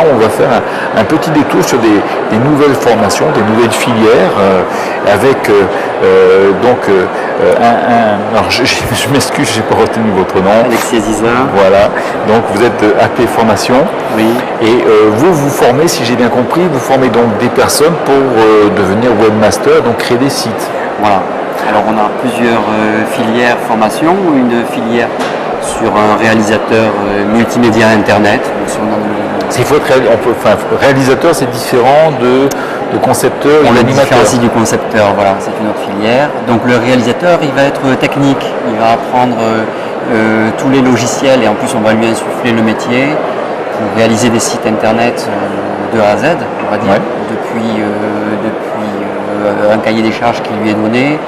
là, on va faire un petit détour sur des nouvelles formations, des nouvelles filières, avec alors je m'excuse, j'ai pas retenu votre nom. Alexis Aziza. Voilà. Donc vous êtes AP Formation. Oui. Et vous formez, si j'ai bien compris, vous formez donc des personnes pour devenir webmaster, donc créer des sites. Voilà. Alors on a plusieurs filières formation, une filière sur un réalisateur multimédia internet. Réalisateur, c'est différent de concepteur on ou le d'animateur. différencie du concepteur, voilà, c'est une autre filière. Donc le réalisateur, il va être technique, il va apprendre tous les logiciels et en plus on va lui insuffler le métier pour réaliser des sites internet de A à Z, on va dire, depuis un cahier des charges qui lui est donné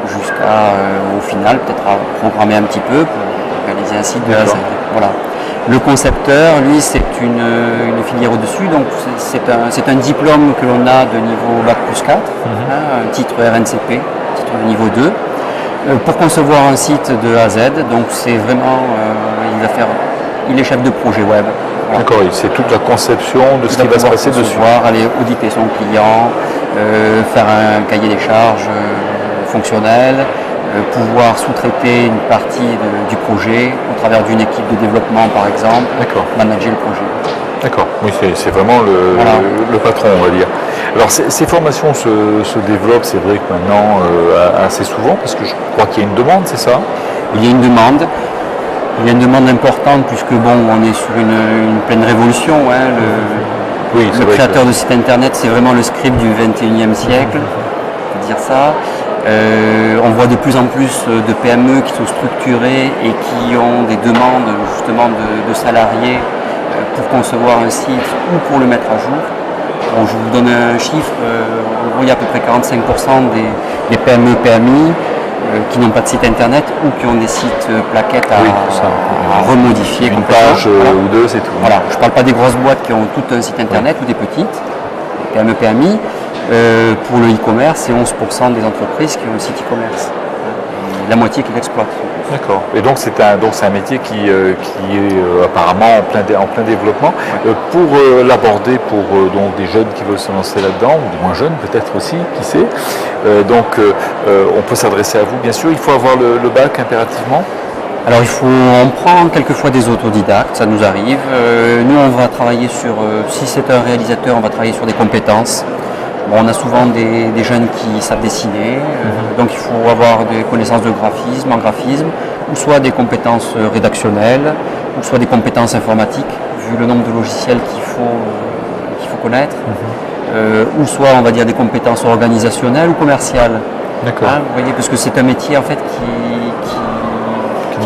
jusqu'à au final peut-être à programmer un petit peu pour réaliser un site de A à Z. Voilà. Le concepteur, lui, c'est une filière au-dessus, donc c'est un diplôme que l'on a de niveau Bac plus 4, un titre RNCP, titre de niveau 2, pour concevoir un site de A à Z. Donc c'est vraiment, il est chef de projet web. Voilà. D'accord, c'est toute la conception de ce qui va se passer dessus. Aller auditer son client, faire un cahier des charges fonctionnel, pouvoir sous-traiter une partie du projet au travers d'une équipe de développement par exemple, manager le projet. D'accord, oui, c'est vraiment le patron, on va dire. Alors ces formations se développent, c'est vrai que maintenant assez souvent, parce que je crois qu'il y a une demande, c'est ça? Il y a une demande. Il y a une demande importante puisque on est sur une pleine révolution. Hein, le créateur de site internet, c'est vraiment le script du 21e siècle, on peut dire ça. On voit de plus en plus de PME qui sont structurées et qui ont des demandes justement de salariés pour concevoir un site ou pour le mettre à jour. Bon, je vous donne un chiffre, en gros, il y a à peu près 45% des PME, PMI qui n'ont pas de site internet ou qui ont des sites plaquettes à remodifier. Une page ou deux, c'est tout. Voilà. Je ne parle pas des grosses boîtes qui ont tout un site internet ou des petites, PME, PMI. Pour le e-commerce, c'est 11% des entreprises qui ont un site e-commerce. La moitié qui l'exploitent. D'accord. Et donc c'est un métier qui est apparemment en plein développement. Pour l'aborder pour donc des jeunes qui veulent se lancer là-dedans, ou des moins jeunes peut-être aussi, qui sait. On peut s'adresser à vous, bien sûr. Il faut avoir le bac impérativement. Alors on prend quelquefois des autodidactes, ça nous arrive. Nous on va travailler sur, si c'est un réalisateur, on va travailler sur des compétences. Bon, on a souvent des jeunes qui savent dessiner, donc il faut avoir des connaissances de graphisme, en graphisme, ou soit des compétences rédactionnelles, ou soit des compétences informatiques, vu le nombre de logiciels qu'il faut connaître, ou soit on va dire des compétences organisationnelles ou commerciales. D'accord. Hein, vous voyez, parce que c'est un métier en fait qui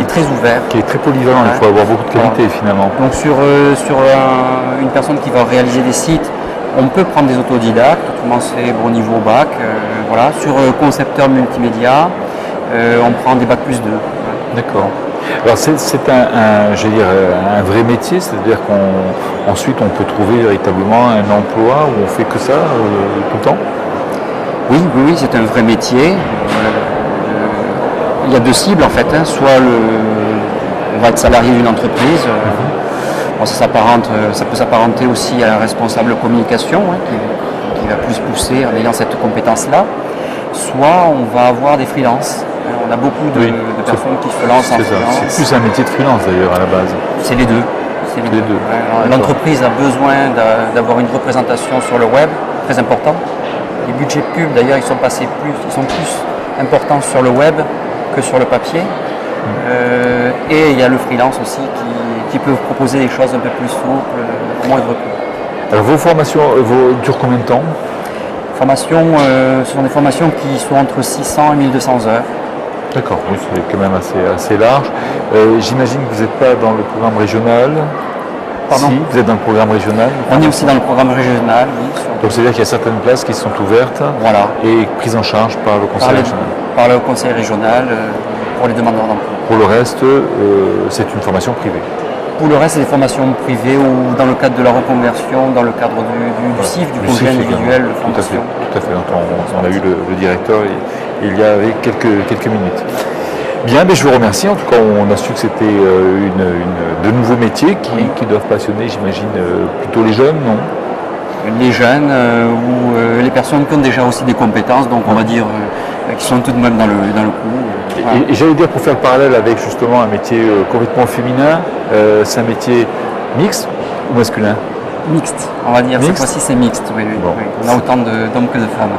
est très ouvert. Qui est très polyvalent, il faut avoir beaucoup de qualité finalement. Donc sur une personne qui va réaliser des sites, on peut prendre des autodidactes, commencer au niveau bac, voilà. Sur concepteur multimédia, on prend des bac plus 2. D'accord. Alors c'est un vrai métier, c'est-à-dire qu'ensuite on peut trouver véritablement un emploi où on fait que ça tout le temps? Oui, c'est un vrai métier. Il y a deux cibles en fait, hein. Soit on va être salarié d'une entreprise. Bon, ça peut s'apparenter aussi à la responsable communication, hein, qui va plus pousser en ayant cette compétence-là. Soit on va avoir des freelances. On a beaucoup de personnes qui se lancent en freelance. C'est plus un métier de freelance d'ailleurs à la base. C'est les deux. L'entreprise a besoin d'avoir une représentation sur le web, très important. Les budgets pubs d'ailleurs ils sont plus importants sur le web que sur le papier. Et il y a le freelance aussi qui peut proposer des choses un peu plus souples, moindre coût. Alors vos formations durent combien de temps? Ce sont des formations qui sont entre 600 et 1200 heures. D'accord, oui, c'est quand même assez large. J'imagine que vous n'êtes pas dans le programme régional. Pardon? Si, vous êtes dans le programme régional. On est aussi dans le programme régional, oui. Donc c'est-à-dire qu'il y a certaines places qui sont ouvertes et prises en charge par le conseil régional. Par le conseil régional pour les demandeurs d'emploi. Pour le reste, c'est une formation privée. Pour le reste, c'est des formations privées ou dans le cadre de la reconversion, dans le cadre du CIF, du projet individuel de formation. Tout à fait. On a eu le directeur il y a quelques minutes. Bien, mais je vous remercie. En tout cas, on a su que c'était de nouveaux métiers qui doivent passionner, j'imagine, plutôt les jeunes, non? Les jeunes ou les personnes qui ont déjà aussi des compétences, donc on va dire qui sont tout de même dans le coup. Voilà. Et j'allais dire, pour faire le parallèle avec justement un métier complètement féminin, c'est un métier mixte ou masculin? Mixte, on va dire. Mixte. Cette fois-ci, c'est mixte. Oui, oui, Bon. oui. On a autant d'hommes que de femmes.